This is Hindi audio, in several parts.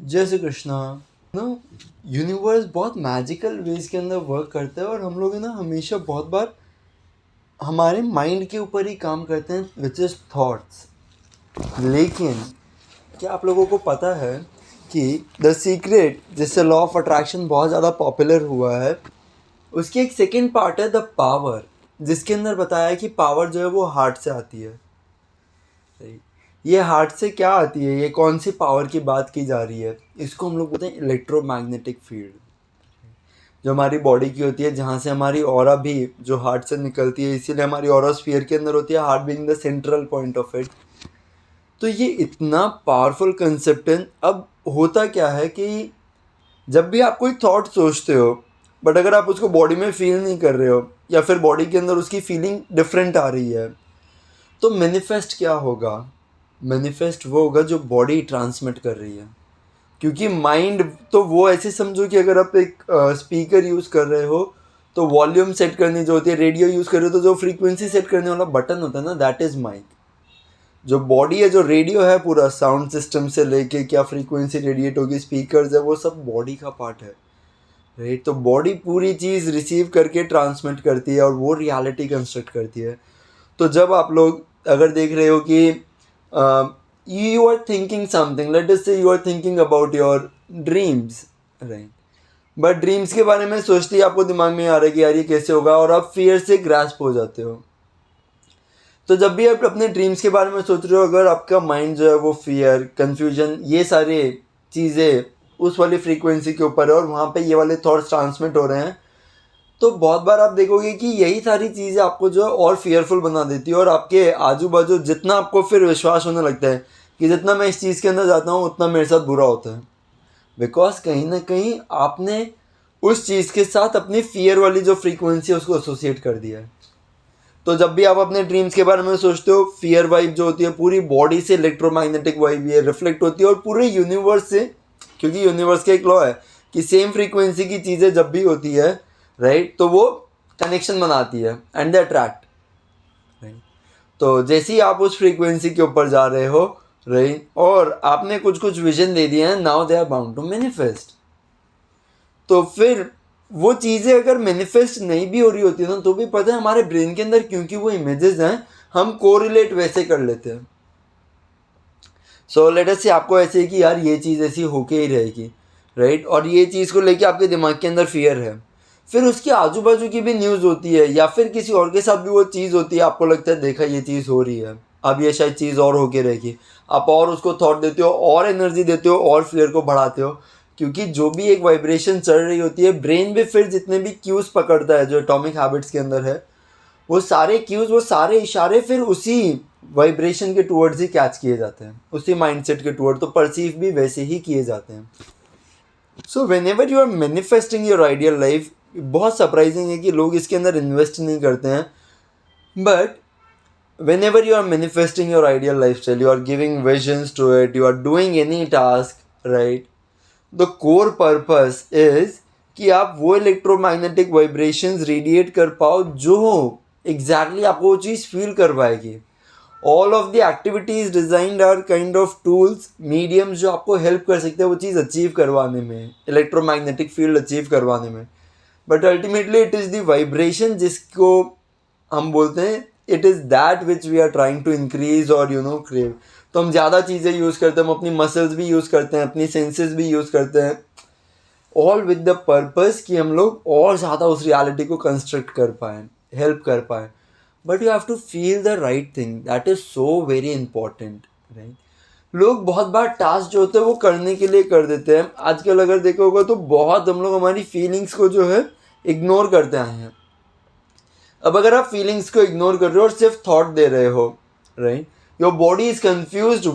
जय श्री कृष्णा। ना, यूनिवर्स बहुत मैजिकल वेज के अंदर वर्क करता है और हम लोग ना हमेशा बहुत बार हमारे माइंड के ऊपर ही काम करते हैं, विच इज़ थॉट्स। लेकिन क्या आप लोगों को पता है कि द सीक्रेट, जिससे लॉ ऑफ अट्रैक्शन बहुत ज़्यादा पॉपुलर हुआ है, उसकी एक सेकेंड पार्ट है द पावर, जिसके अंदर बताया है कि पावर जो है वो हार्ट से आती है। ये हार्ट से क्या आती है, ये कौन सी पावर की बात की जा रही है, इसको हम लोग बोलते हैं इलेक्ट्रोमैग्नेटिक फील्ड, जो हमारी बॉडी की होती है, जहाँ से हमारी ऑरा भी जो हार्ट से निकलती है, इसीलिए हमारी ऑरा स्फीयर के अंदर होती है, heart being the central point of it. तो ये इतना पावरफुल कंसेप्ट है। अब होता क्या है कि जब भी आप कोई थॉट सोचते हो, बट अगर आप उसको बॉडी में फील नहीं कर रहे हो या फिर बॉडी के अंदर उसकी फीलिंग डिफरेंट आ रही है, तो मैनिफेस्ट क्या होगा? मैनिफेस्ट वो होगा जो बॉडी ट्रांसमिट कर रही है। क्योंकि माइंड तो वो ऐसे समझो कि अगर आप एक स्पीकर यूज़ कर रहे हो तो वॉल्यूम सेट करनी जो होती है, रेडियो यूज़ कर रहे हो तो जो फ्रीक्वेंसी सेट करने वाला बटन होता है ना, दैट इज़ माइक। जो बॉडी है, जो रेडियो है, पूरा साउंड सिस्टम से लेके क्या फ्रीक्वेंसी रेडिएट होगी, स्पीकर्स है, वो सब बॉडी का पार्ट है, राइट। तो बॉडी पूरी चीज़ रिसीव करके ट्रांसमिट करती है और वो रियलिटी कंस्ट्रक्ट करती है। तो जब आप लोग अगर देख रहे हो कि you are thinking something, let us say you are thinking about your dreams, right? But dreams के बारे में सोचते ही आपको दिमाग में आ रहा है कि यार ये कैसे होगा, और आप फियर से ग्रास्प हो जाते हो। तो जब भी आप अपने ड्रीम्स के बारे में सोच रहे हो, अगर आपका माइंड जो है वो फियर, कंफ्यूजन, ये सारे चीज़ें उस वाली फ्रीक्वेंसी के ऊपर है और वहाँ पे ये वाले थॉट्स ट्रांसमिट हो रहे हैं, तो बहुत बार आप देखोगे कि यही सारी चीज़ें आपको जो है और फियरफुल बना देती है, और आपके आजू बाजू जितना आपको फिर विश्वास होने लगता है कि जितना मैं इस चीज़ के अंदर जाता हूँ उतना मेरे साथ बुरा होता है, बिकॉज कहीं ना कहीं आपने उस चीज़ के साथ अपनी फियर वाली जो फ्रीक्वेंसी है उसको एसोसिएट कर दिया है। तो जब भी आप अपने ड्रीम्स के बारे में सोचते हो, फियर वाइब जो होती है पूरी बॉडी से इलेक्ट्रोमैग्नेटिक वाइब ये रिफ्लेक्ट होती है और पूरे यूनिवर्स से, क्योंकि यूनिवर्स का एक लॉ है कि सेम फ्रीक्वेंसी की चीज़ें जब भी होती है, राइट, तो वो कनेक्शन बनाती है एंड दे अट्रैक्ट, राइट। तो जैसे ही आप उस फ्रीक्वेंसी के ऊपर जा रहे हो, राइट, और आपने कुछ कुछ विजन दे दिए हैं, now they are bound to manifest. तो फिर वो चीज़ें अगर मैनिफेस्ट नहीं भी हो रही होती है ना, तो भी पता है हमारे ब्रेन के अंदर, क्योंकि वो इमेजेस हैं, हम कोरिलेट वैसे कर लेते हैं। सो लेट अस से आपको ऐसे है कि यार ये चीज़ ऐसी होके ही रहेगी, राइट, और ये चीज़ को लेके आपके दिमाग के अंदर फियर है। फिर उसके आजू बाजू की भी न्यूज़ होती है या फिर किसी और के साथ भी वो चीज़ होती है, आपको लगता है देखा ये चीज़ हो रही है, अब ये शायद चीज़ और होके रहेगी, आप और उसको थॉट देते हो और एनर्जी देते हो और फियर को बढ़ाते हो। क्योंकि जो भी एक वाइब्रेशन चल रही होती है, ब्रेन भी फिर जितने भी क्यूज़ पकड़ता है जो एटॉमिक हैबिट्स के अंदर है, वो सारे क्यूज़, वो सारे इशारे फिर उसी वाइब्रेशन के टूवर्ड्स ही कैच किए जाते हैं, उसी माइंडसेट के टूवर्ड, तो परसीव भी वैसे ही किए जाते हैं। So whenever you are manifesting your ideal life, बहुत सरप्राइजिंग है कि लोग इसके अंदर इन्वेस्ट नहीं करते हैं, but whenever you are manifesting your ideal lifestyle, you are giving visions to it, you are doing any task, right, the core purpose is कि आप वो इलेक्ट्रोमैग्नेटिक वाइब्रेशंस रेडिएट कर पाओ जो एग्जैक्टली आपको वो चीज़ फील करवाएगी। All of the activities designed are kind of tools, mediums जो आपको हेल्प कर सकते हैं वो चीज़ अचीव करवाने में, इलेक्ट्रोमैग्नेटिक फील्ड अचीव करवाने में। But ultimately it is the vibration जिसको हम बोलते हैं, it is that which we are trying to increase और क्रेव। तो हम ज़्यादा चीज़ें यूज़ करते हैं, हम अपनी मसल्स भी यूज़ करते हैं, अपनी सेंसेस भी यूज़ करते हैं, ऑल विद द पर्पस कि हम लोग और ज़्यादा उस रियलिटी को कंस्ट्रक्ट कर पाएँ, हेल्प कर पाएँ। But you have to feel the right thing, that is so very important, right. लोग बहुत बार टास्क जो होते हैं वो करने के लिए कर देते हैं। आजकल अगर देखो होगा तो बहुत हम लोग हमारी फीलिंग्स को जो है इग्नोर करते आए हैं। अब अगर आप फीलिंग्स को इग्नोर कर रहे हो और सिर्फ थॉट दे रहे हो, right, your body is confused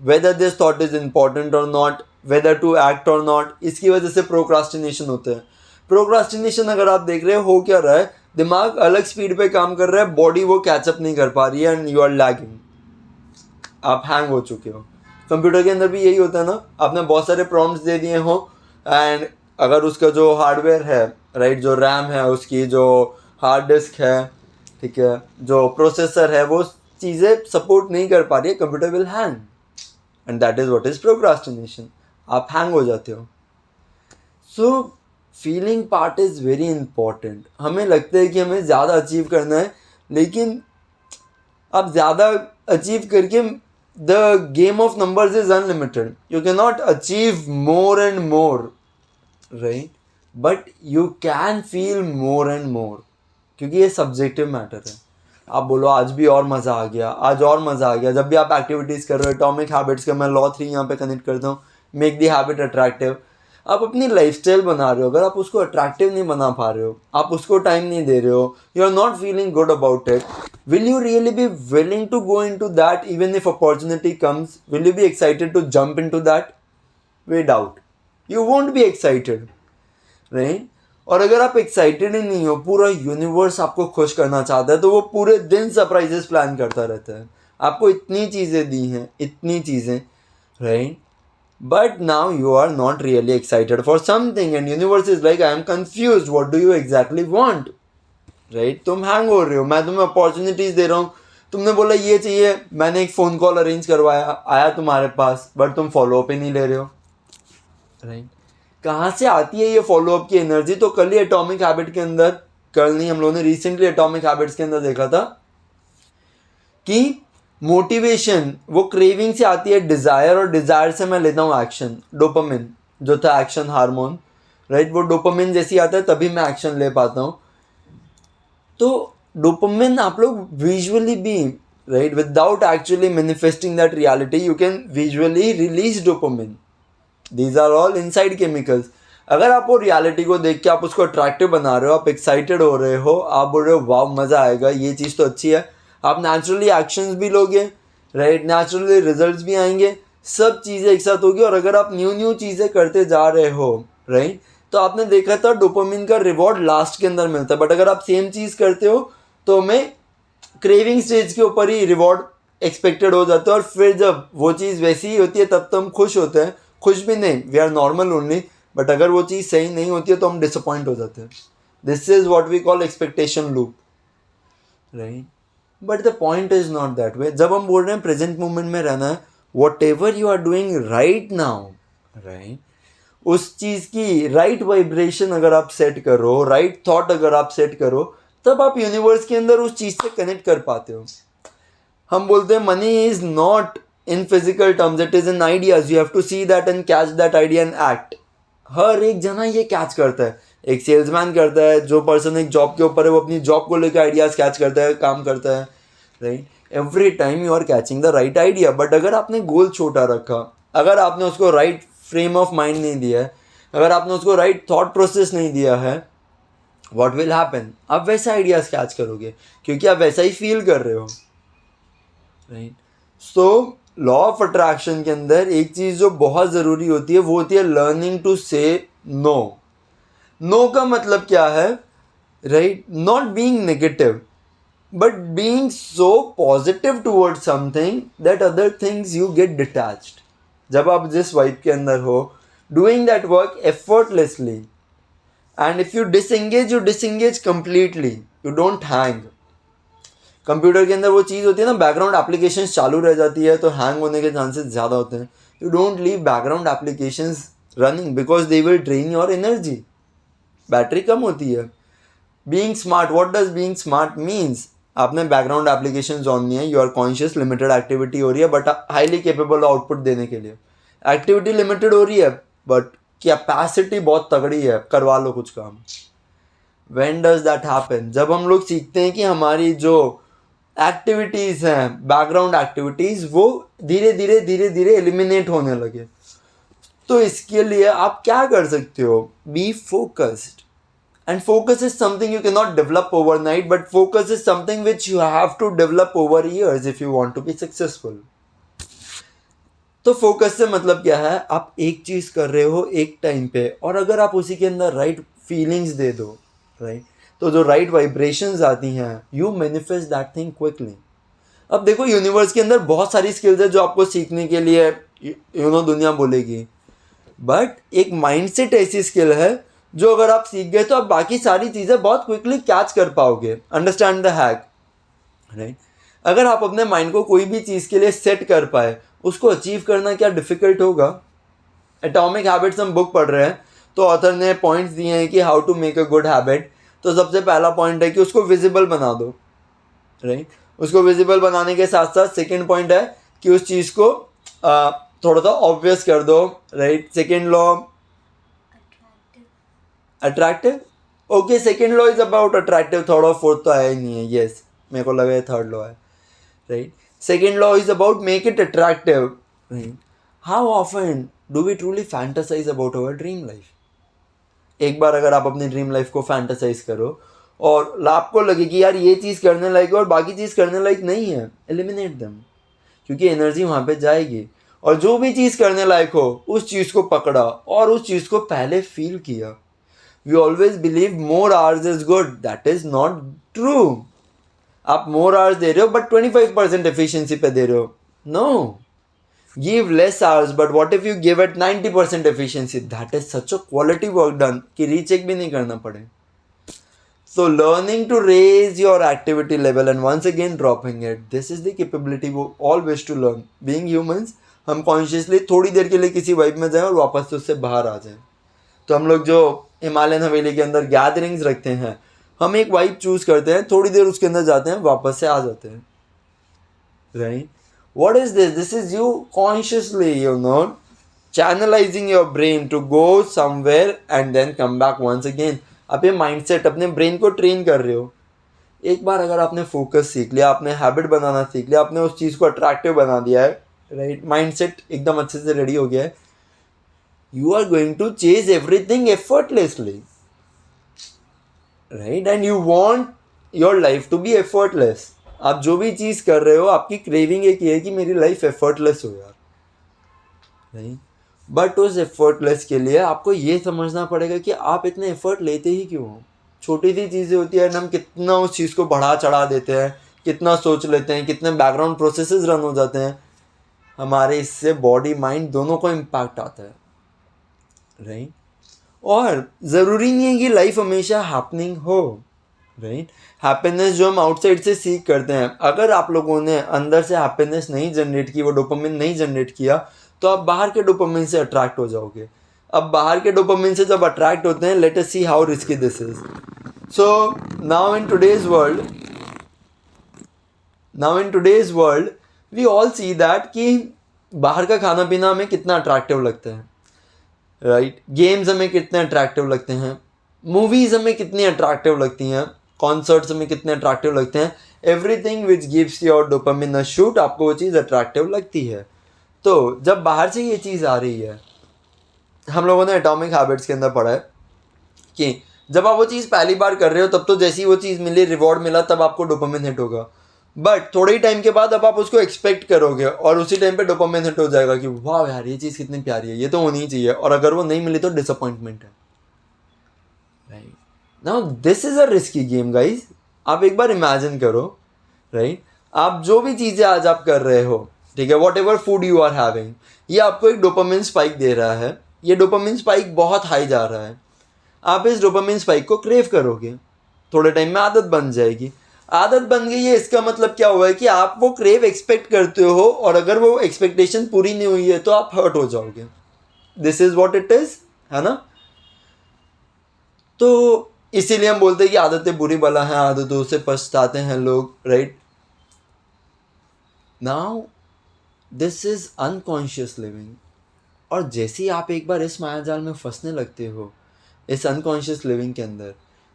whether this thought is important और नॉट, वेदर टू एक्ट और नॉट। इसकी वजह से प्रोक्रास्टिनेशन होता है। प्रोक्रास्टिनेशन अगर आप देख रहे हो क्या रहा है, दिमाग अलग स्पीड पे काम कर रहा है, बॉडी वो कैचअप नहीं कर पा रही है एंड यू आर लैगिंग, आप हैंग हो चुके हो। कंप्यूटर के अंदर भी यही होता है ना, आपने बहुत सारे प्रॉम्प्ट्स दे दिए हो एंड अगर उसका जो हार्डवेयर है, राइट, जो रैम है, उसकी जो हार्ड डिस्क है, ठीक है, जो प्रोसेसर है, वो चीज़ें सपोर्ट नहीं कर पा रही है, computer will hang and that is what is procrastination. आप हैंग हो जाते हो. So feeling part is very important. हमें लगता है कि हमें ज़्यादा अचीव करना है, लेकिन आप ज़्यादा अचीव करके the game of numbers is unlimited. You can not achieve more and more, right, but you can feel more and more, क्योंकि ये सब्जेक्टिव मैटर है. आप बोलो आज भी और मज़ा आ गया, आज और मज़ा आ गया. जब भी आप एक्टिविटीज़ कर रहे हो, एटॉमिक हैबिट्स का मैं लॉ 3 यहाँ पे कनेक्ट करता हूँ, मेक द हैबिट अट्रैक्टिव. आप अपनी लाइफस्टाइल बना रहे हो, अगर आप उसको अट्रैक्टिव नहीं बना पा रहे हो, आप उसको टाइम नहीं दे रहे हो, you are not feeling good about it, will you really be willing to go into that even if opportunity comes? Will you be excited to jump into that? We doubt. You won't be excited, right? और अगर आप एक्साइटेड ही नहीं हो, पूरा यूनिवर्स आपको खुश करना चाहता है, तो वो पूरे दिन सरप्राइजेस प्लान करता रहता है. आपको इतनी चीज़ें दी हैं, इतनी चीज़ें, right, but now you are not really excited for something and universe is like, I am confuse, what do you exactly want, right. तुम हैंग हो रहे हो, मैं तुम्हें अपॉर्चुनिटीज़ दे रहा हूँ, तुमने बोला ये चाहिए, मैंने एक फ़ोन कॉल अरेंज करवाया, आया तुम्हारे पास, बट तुम फॉलोअप ही नहीं ले रहे हो, राइट. कहाँ से आती है ये फॉलोअप की एनर्जी? तो कल ही एटॉमिक हैबिट के अंदर, कल नहीं, हम लोगों ने रिसेंटली एटॉमिक हैबिट्स के अंदर देखा था कि मोटिवेशन वो क्रेविंग से आती है डिज़ायर, और डिज़ायर से मैं लेता हूँ एक्शन. डोपामिन जो था एक्शन हार्मोन, राइट, वो डोपामिन जैसी आता है तभी मैं एक्शन ले पाता हूँ. तो डोपामिन आप लोग विजुअली भी, right, without actually manifesting that reality, you can visually release dopamine. These are all inside chemicals. अगर आप वो रियलिटी को देख के आप उसको अट्रैक्टिव बना रहे हो, आप एक्साइटेड हो रहे हो, आप बोल रहे हो वाह मज़ा आएगा, ये चीज़ तो अच्छी है, आप नेचुरली एक्शंस भी लोगे, राइट, नेचुरली रिजल्ट्स भी आएंगे, सब चीज़ें एक साथ होगी. और अगर आप न्यू चीज़ें करते जा रहे हो, राइट, तो आपने देखा था डोपामिन का रिवॉर्ड लास्ट के अंदर मिलता है. बट अगर आप सेम चीज़ करते हो तो हमें क्रेविंग स्टेज के ऊपर ही रिवॉर्ड एक्सपेक्टेड हो जाता है, और फिर जब वो चीज़ वैसी ही होती है तब तो हम खुश होते हैं. खुश भी नहीं, we are normal only. But अगर वो चीज़ सही नहीं होती है तो हम डिसअपॉइंट हो जाते हैं. This is what we call expectation loop, right. But the point is not that way. जब हम बोल रहे हैं प्रेजेंट मोमेंट में रहना है, whatever you are doing right now, right, उस चीज़ की राइट वाइब्रेशन अगर आप सेट करो, राइट थॉट अगर आप सेट करो, तब आप यूनिवर्स के अंदर उस चीज़ से कनेक्ट कर पाते हो. हम बोलते हैं money is not in physical terms, it is in ideas. You have to see that and catch that idea and act. हर एक जना ये कैच करता है. एक सेल्समैन करता है, जो पर्सन एक जॉब के ऊपर है वो अपनी जॉब को लेकर आइडियाज कैच करता है, काम करता है, right. Every time you are catching the right idea. But अगर आपने गोल छोटा रखा, अगर आपने उसको राइट फ्रेम ऑफ माइंड नहीं दिया है, अगर आपने उसको राइट थॉट प्रोसेस नहीं दिया है, व्हाट विल हैपन? आप वैसे आइडियाज़ कैच करोगे क्योंकि आप वैसा ही फील कर रहे हो, right. So law of attraction के अंदर एक चीज़ जो बहुत ज़रूरी होती है वो होती है लर्निंग टू से नो. नो का मतलब क्या है, right, not being negative but being so positive toward something that other things you get detached. जब आप जिस वाइब के अंदर हो, doing that work effortlessly, and if you disengage completely, you don't hang. Computer के अंदर वो चीज़ होती है ना, बैकग्राउंड एप्लीकेशंस चालू रह जाती है तो हैंग होने के चांसेस ज़्यादा होते हैं. You don't leave background applications running because they will drain your energy. Battery कम होती है. Being smart, what does being smart means? आपने बैकग्राउंड एप्लीकेशंस ऑन नहीं है, you are conscious, limited activity हो रही है बट हाईली केपेबल आउटपुट देने के लिए. एक्टिविटी लिमिटेड हो रही है बट कैपेसिटी बहुत तगड़ी है, करवा लो कुछ काम. When does that happen? जब हम लोग सीखते हैं कि हमारी जो एक्टिविटीज़ हैं, बैकग्राउंड एक्टिविटीज़, वो धीरे धीरे एलिमिनेट होने लगे. तो इसके लिए आप क्या कर सकते हो? Be focused. And focus is something you cannot develop overnight, but focus is something which you have to develop over years if you want to be successful. तो फोकस से मतलब क्या है? आप एक चीज़ कर रहे हो एक टाइम पे, और अगर आप उसी के अंदर राइट फीलिंग्स दे दो, राइट, तो जो राइट वाइब्रेशंस आती हैं, you manifest that thing quickly. अब देखो यूनिवर्स के अंदर बहुत सारी स्किल्स है जो आपको सीखने के लिए दुनिया बोलेगी, बट एक माइंडसेट ऐसी स्किल है जो अगर आप सीख गए तो आप बाकी सारी चीज़ें बहुत क्विकली कैच कर पाओगे. Understand the hack, right. अगर आप अपने माइंड को कोई भी चीज़ के लिए सेट कर पाए, उसको अचीव करना क्या डिफ़िकल्ट होगा? एटॉमिक हैबिट्स हम बुक पढ़ रहे हैं, तो ऑथर ने पॉइंट्स दिए हैं कि how to make a good habit. तो सबसे पहला पॉइंट है कि उसको विजिबल बना दो, राइट। उसको विजिबल बनाने के साथ साथ सेकेंड पॉइंट है कि उस चीज़ को थोड़ा सा ऑब्वियस कर दो, right. Second law attractive, okay, second law is about attractive, third और फोर्थ तो आया ही नहीं है, यस, मेरे को लगा ये थर्ड लॉ है, right. Second law is about make it attractive, right. How often do we truly fantasise about our dream life? एक बार अगर आप अपनी ड्रीम लाइफ को फैंटासाइज करो और आपको लगे कि यार ये चीज़ करने लायक है और बाकी चीज़ करने लायक नहीं है, एलिमिनेट देम, क्योंकि एनर्जी वहाँ पे जाएगी। और जो भी चीज़ करने लायक हो उस चीज़ को पकड़ा और उस चीज़ को पहले फील किया। We always believe more hours is good, that is not true. आप मोर आवर्स दे रहे हो बट 25% एफिशिएंसी पे दे रहे हो, no. Give less hours but what if you give at 90% efficiency, that is such a quality work done कि रीचेक भी नहीं करना पड़े। So learning to raise your activity level and once again dropping it, this is the capability we all wish to learn. Being humans, हम कॉन्शियसली थोड़ी देर के लिए किसी वाइब में जाएं और वापस से उससे बाहर आ जाएं। तो हम लोग जो हिमालयन हवेली के अंदर गैदरिंग्स रखते हैं, हम एक वाइब चूज करते हैं, थोड़ी देर उसके अंदर जाते हैं, वापस से आ जाते हैं, right. What is this? This is you consciously, channelizing your brain to go somewhere and then come back once again. आप ये माइंडसेट अपने ब्रेन को ट्रेन कर रहे हो। एक बार अगर आपने फोकस सीख लिया, आपने हैबिट बनाना सीख लिया, आपने उस चीज़ को अट्रैक्टिव बना दिया है, राइट, माइंडसेट एकदम अच्छे से रेडी हो गया है, you are going to chase everything effortlessly, right, and you want your life to be effortless. आप जो भी चीज़ कर रहे हो, आपकी क्रेविंग एक ये है कि मेरी लाइफ एफर्टलेस हो यार, राइट। बट उस एफर्टलेस के लिए आपको ये समझना पड़ेगा कि आप इतने एफर्ट लेते ही क्यों हो। छोटी सी चीज़ें होती है, हम कितना उस चीज़ को बढ़ा चढ़ा देते हैं, कितना सोच लेते हैं, कितने बैकग्राउंड प्रोसेसेस रन हो जाते हैं, हमारे इससे बॉडी माइंड दोनों को इम्पैक्ट आता है, राइट। और ज़रूरी नहीं है कि लाइफ हमेशा हैपनिंग हो, राइट। हैप्पीनेस जो हम आउटसाइड से सीख करते हैं, अगर आप लोगों ने अंदर से हैप्पीनेस नहीं जनरेट की, वो डोपामिन नहीं जनरेट किया, तो आप बाहर के डोपामिन से अट्रैक्ट हो जाओगे। अब बाहर के डोपामिन से जब अट्रैक्ट होते हैं, let us see how risky this is. So now in today's world we all see that कि बाहर का खाना पीना हमें कितना अट्रैक्टिव लगता है, राइट। गेम्स हमें कितने अट्रैक्टिव लगते हैं, मूवीज़ हमें कितनी अट्रैक्टिव लगती हैं, कॉन्सर्ट्स हमें कितने अट्रैक्टिव लगते हैं। Everything which gives your dopamine a shoot, आपको वो चीज़ अट्रैक्टिव लगती है। तो जब बाहर से ये चीज़ आ रही है, हम लोगों ने एटॉमिक हैबिट्स के अंदर पढ़ा है कि जब आप वो चीज़ पहली बार कर रहे हो, तब तो जैसी वो चीज़ मिली, रिवॉर्ड मिला, तब आपको डोपामिन हिट होगा। बट थोड़े ही टाइम के बाद अब आप उसको एक्सपेक्ट करोगे और उसी टाइम पे डोपामिन हिट हो जाएगा कि वाह यार ये चीज़ कितनी प्यारी है, ये तो होनी ही चाहिए, और अगर वो नहीं मिली तो डिसअपॉइंटमेंट है, right. Now this is a risky game guys. आप एक बार इमेजिन करो, राइट, आप जो भी चीज़ें आज आप कर रहे हो, ठीक है, whatever food you are having, ये आपको एक डोपामिन स्पाइक दे रहा है। ये डोपामिन स्पाइक बहुत हाई जा रहा है, आप इस डोपामिन स्पाइक को क्रेव करोगे, थोड़े टाइम में आदत बन जाएगी। आदत बन गई है, इसका मतलब क्या हुआ है कि आप वो क्रेव एक्सपेक्ट करते हो, और अगर वो एक्सपेक्टेशन पूरी नहीं हुई है तो आप हर्ट हो जाओगे। This is what it is, है ना। तो इसीलिए हम बोलते हैं कि आदतें बुरी बला हैं, आदतों से पछताते हैं लोग, right. Now this is unconscious living, और जैसे ही आप एक बार इस मायाजाल में फंसने लगते हो, इस अनकॉन्शियस लिविंग के अंदर,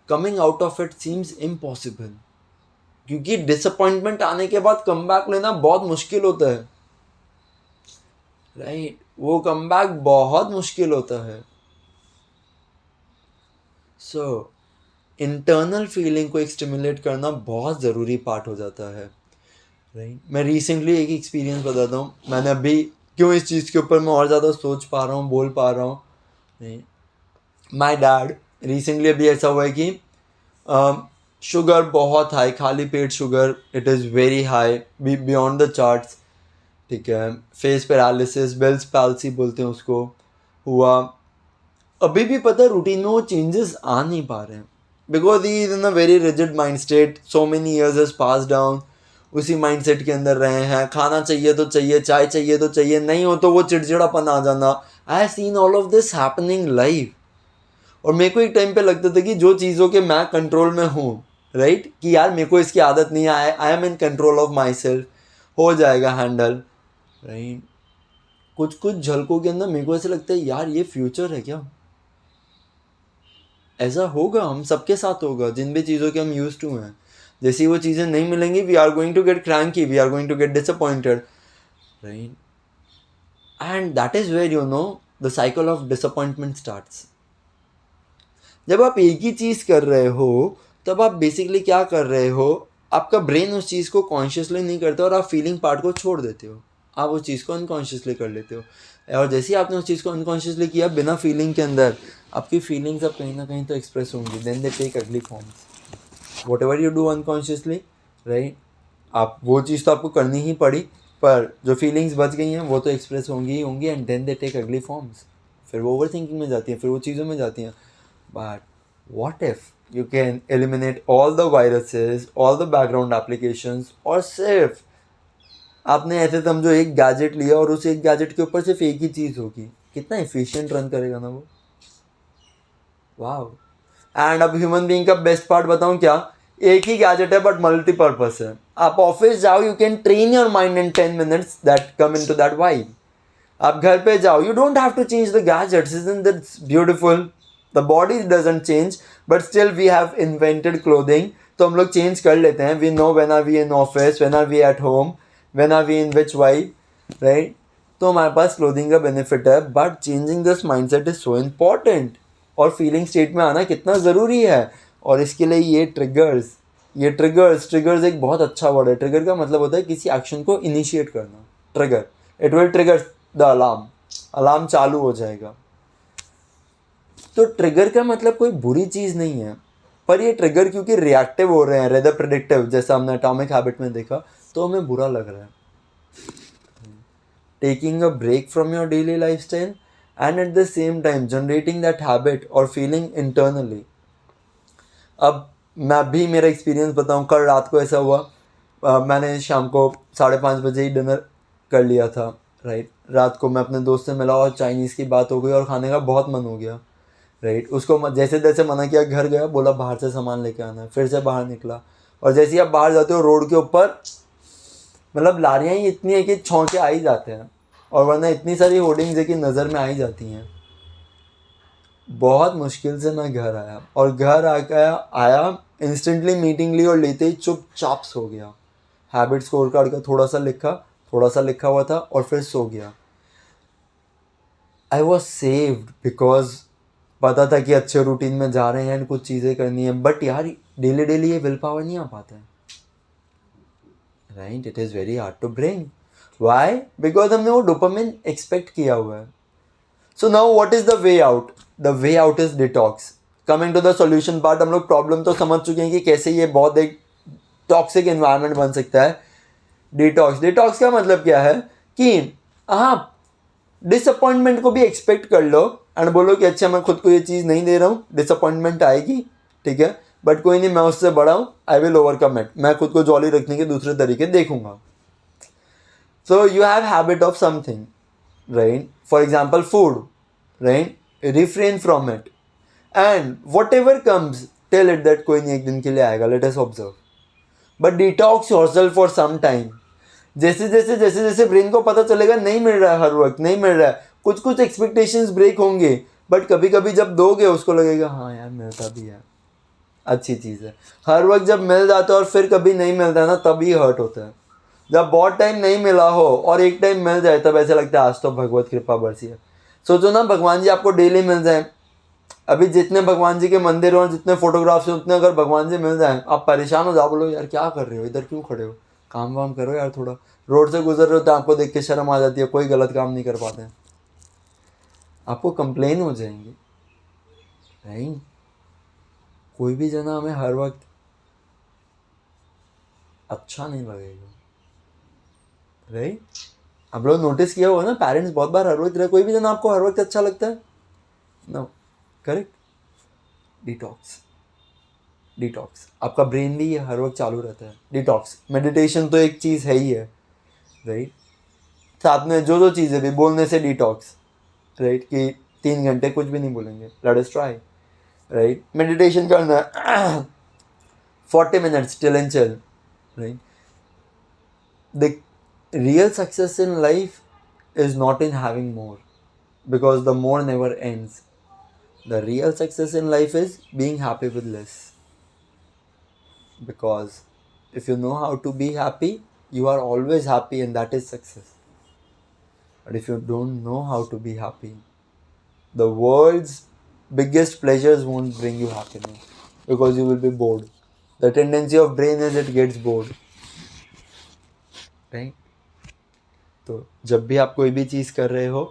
coming out of it seems impossible, क्योंकि डिसअपॉइंटमेंट आने के बाद कम बैक लेना बहुत मुश्किल होता है, राइट। वो कम बैक बहुत मुश्किल होता है। सो इंटरनल फीलिंग को स्टिमुलेट करना बहुत ज़रूरी पार्ट हो जाता है, राइट। मैं रिसेंटली एक एक्सपीरियंस बताता हूँ, मैंने अभी क्यों इस चीज़ के ऊपर मैं और ज़्यादा सोच पा रहा हूँ, बोल पा रहा हूँ, राइट। माई डैड, रिसेंटली अभी ऐसा हुआ है कि शुगर बहुत हाई, खाली पेट sugar, it is very high, beyond the charts, ठीक है। फेस पैरालिसिस, बेल्स पैल्सी बोलते हैं उसको, हुआ। अभी भी पता है रूटीन में वो चेंजेस आ नहीं पा रहे हैं, because he is in a very rigid mind state, so many years has pass down, उसी माइंडसेट के अंदर रहे हैं। खाना चाहिए तो चाहिए, चाय चाहिए तो चाहिए, नहीं हो तो वो चिड़चिड़ापन आ जाना, I have seen all of this happening live. और मेरे को एक टाइम पे लगता था कि जो चीज़ों के मैं कंट्रोल में हूँ, राइट, कि यार मेरे को इसकी आदत नहीं है, I am in control of my self, हो जाएगा हैंडल, राइट. कुछ कुछ झलकों के अंदर मेरे को ऐसे लगता है यार ये फ्यूचर है क्या. ऐसा होगा, हम सबके साथ होगा जिन भी चीज़ों के हम यूज टू हैं. जैसी वो चीज़ें नहीं मिलेंगी, we are going to get cranky, we are going to get disappointed, right. And that is where you know the cycle of disappointment starts. जब आप एक ही चीज़ कर रहे हो तब आप बेसिकली क्या कर रहे हो, आपका ब्रेन उस चीज़ को कॉन्शियसली नहीं करता और आप फीलिंग पार्ट को छोड़ देते हो, आप उस चीज़ को अनकॉन्शियसली कर लेते हो. और जैसे ही आपने उस चीज़ को अनकॉन्शियसली किया बिना फीलिंग के अंदर, आपकी फीलिंग्स अब कहीं ना कहीं तो एक्सप्रेस होंगी, देन दे टेक अगली forms. What ever you do unconsciously, right, आप वो चीज़ तो आपको करनी ही पड़ी, पर जो फीलिंग्स बच गई हैं वो तो एक्सप्रेस होंगी ही होंगी, एंड देन दे टेक अगली फॉर्म्स. फिर वो ओवर थिंकिंग में जाती हैं, फिर वो चीज़ों में जाती हैं. But what if you can eliminate all the viruses, all the background applications, और सिर्फ आपने ऐसे समझो एक गैजेट लिया और उस एक गैजेट के ऊपर सिर्फ एक ही चीज़ होगी, कितना एफिशिएंट रन करेगा ना वो. वाह. एंड अब ह्यूमन बीइंग का बेस्ट पार्ट बताऊं क्या, एक ही गैजेट है बट मल्टीपर्पस है. आप ऑफिस जाओ, you can train your mind in 10 minutes that come into that vibe. आप घर पे जाओ, you don't have to change the gadgets, isn't that beautiful. The body doesn't change, but still we have invented clothing. तो हम लोग चेंज कर लेते हैं. We know when are we in office, when are we at home, when are we in which vibe, right? तो हमारे पास क्लोथिंग का बेनिफिट है, but changing this mindset is so important. और फीलिंग स्टेट में आना कितना ज़रूरी है. और इसके लिए ये ट्रिगर्स एक बहुत अच्छा वर्ड है. ट्रिगर का मतलब होता है किसी एक्शन को इनिशिएट करना. Trigger, it will trigger the alarm, alarm चालू हो जाएगा. तो ट्रिगर का मतलब कोई बुरी चीज़ नहीं है, पर ये ट्रिगर क्योंकि रिएक्टिव हो रहे हैं रेदर प्रेडिक्टिव, जैसा हमने एटॉमिक हैबिट में देखा, तो हमें बुरा लग रहा है. Taking a break from your daily life style and at the same time generating that habit और फीलिंग इंटरनली. अब मैं भी मेरा एक्सपीरियंस बताऊँ. कल रात को ऐसा हुआ, मैंने शाम को 5:30 बजे ही डिनर कर लिया था, राइट. रात को मैं अपने दोस्त से मिला और चाइनीज़ की बात हो गई और खाने का बहुत मन हो गया, राइट. उसको जैसे तैसे मना किया, घर गया, बोला बाहर से सामान लेके आना है. फिर से बाहर निकला, और जैसे ही आप बाहर जाते हो रोड के ऊपर, मतलब लारियाँ ही इतनी है कि छौंके आ ही जाते हैं, और वरना इतनी सारी होर्डिंग्स है कि नज़र में आ ही जाती हैं. बहुत मुश्किल से मैं घर आया, और घर आया इंस्टेंटली मीटिंग ली, और लेते ही चुपचाप सो गया. हैबिट स्कोर कार्ड का थोड़ा सा लिखा हुआ था, और फिर सो गया. आई वॉज सेव्ड बिकॉज पता था कि अच्छे रूटीन में जा रहे हैं एंड कुछ चीज़ें करनी है. बट यार डेली ये विल पावर नहीं आ पाता है, right. It is very hard to bring. Why? Because हमने वो डोपामिन एक्सपेक्ट किया हुआ है. So now what is the way out? The way out is detox. Coming to the solution part, हम लोग प्रॉब्लम तो समझ चुके हैं कि कैसे ये बहुत एक टॉक्सिक एनवायरनमेंट बन सकता है. डिटॉक्स का मतलब क्या है कि आप डिसअपॉइंटमेंट को भी एक्सपेक्ट कर लो एंड बोलो कि अच्छा मैं खुद को ये चीज़ नहीं दे रहा हूँ, डिसअपॉइंटमेंट आएगी, ठीक है, बट कोई नहीं, मैं उससे बड़ा हूँ, आई विल ओवरकम इट. मैं खुद को जॉली रखने के दूसरे तरीके देखूंगा. So you have habit of something, right, for example food, right, refrain from it and whatever comes tell it that कोई नहीं एक दिन के लिए आएगा, let us observe, but detox yourself for some time. जैसे ब्रेन को पता चलेगा नहीं मिल रहा है, हर वक्त नहीं मिल रहा है, कुछ एक्सपेक्टेशंस ब्रेक होंगे, बट कभी कभी जब दोगे उसको लगेगा हाँ यार मिलता भी है, अच्छी चीज़ है. हर वक्त जब मिल जाता है और फिर कभी नहीं मिलता है ना, तभी हर्ट होता है. जब बहुत टाइम नहीं मिला हो और एक टाइम मिल जाए तब ऐसा लगता है आज तो भगवत कृपा बरसी है. सोचो ना भगवान जी आपको डेली मिल जाए. अभी जितने भगवान जी के मंदिर हो और जितने फोटोग्राफ्स हैं उतने अगर भगवान जी मिल जाए, आप परेशान हो जाओ, बोलो यार क्या कर रहे हो, इधर क्यों खड़े हो, काम वाम करो यार. थोड़ा रोड से गुजर रहे हो तो आपको देख के शर्म आ जाती है, कोई गलत काम नहीं कर पाते हैं, आपको कंप्लेन हो जाएंगे, राइट. कोई भी जना हमें हर वक्त अच्छा नहीं लगेगा, राइट. आप लोग नोटिस किया होगा ना, पेरेंट्स बहुत बार हर वक्त, कोई भी जना आपको हर वक्त अच्छा लगता है, नो, करेक्ट. डिटॉक्स आपका ब्रेन भी ये हर वक्त चालू रहता है. डिटॉक्स मेडिटेशन तो एक चीज़ है ही है, राइट. साथ में जो चीज़ें भी बोलने से डिटॉक्स, राइट, कि 3 घंटे कुछ भी नहीं बोलेंगे, let us try, right. Meditation करना है 40 minutes chill and chill, right. The real success in life is not in having more, because the more never ends. The real success in life is being happy with less, because if you know how to be happy, you are always happy, and that is success. But if you don't know how to be happy, the world's biggest pleasures won't bring you happiness, because you will be bored. The tendency of brain is it gets bored, right. तो जब भी आप कोई भी चीज़ कर रहे हो,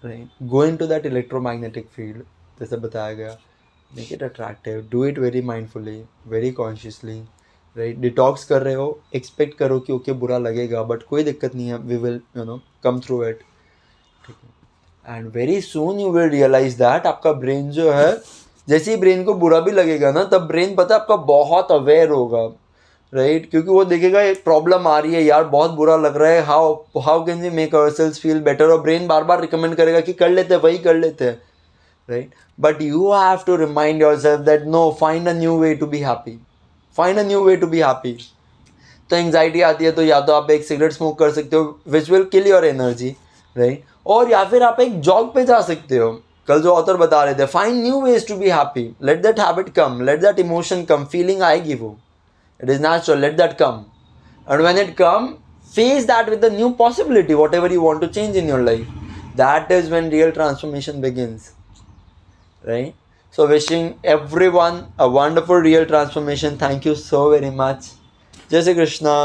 right, go into that electromagnetic field, जैसे बताया गया. Make it attractive, do it very mindfully, very consciously, right. Detox कर रहे हो, एक्सपेक्ट करो कि ओके बुरा लगेगा, बट कोई दिक्कत नहीं है, we will come through it. ठीक है. And very soon you will realise that आपका ब्रेन जो है, जैसे ही ब्रेन को बुरा भी लगेगा ना, तब ब्रेन पता है आपका बहुत अवेयर होगा, राइट. क्योंकि वो देखेगा एक प्रॉब्लम आ रही है यार, बहुत बुरा लग रहा है, how can we make ourselves feel better, और ब्रेन बार बार रिकमेंड करेगा कि कर लेते हैं, वही कर लेते हैं, right. But you have to remind yourself that no, find a new way to be happy, find a new way to be happy. तो एंग्जाइटी आती है तो या तो आप एक सिगरेट स्मोक कर सकते हो, which will kill your energy, right. और या फिर आप एक जॉग पे जा सकते हो. कल जो ऑथर बता रहे थे, find new ways to be happy, let that habit come, let that emotion come, feeling आएगी वो, it is natural, let that come. And when it come, face that with a new possibility, whatever you want to change in your life. That is when real transformation begins, right. So wishing everyone a wonderful real transformation. Thank you so very much. Jai Shri Krishna.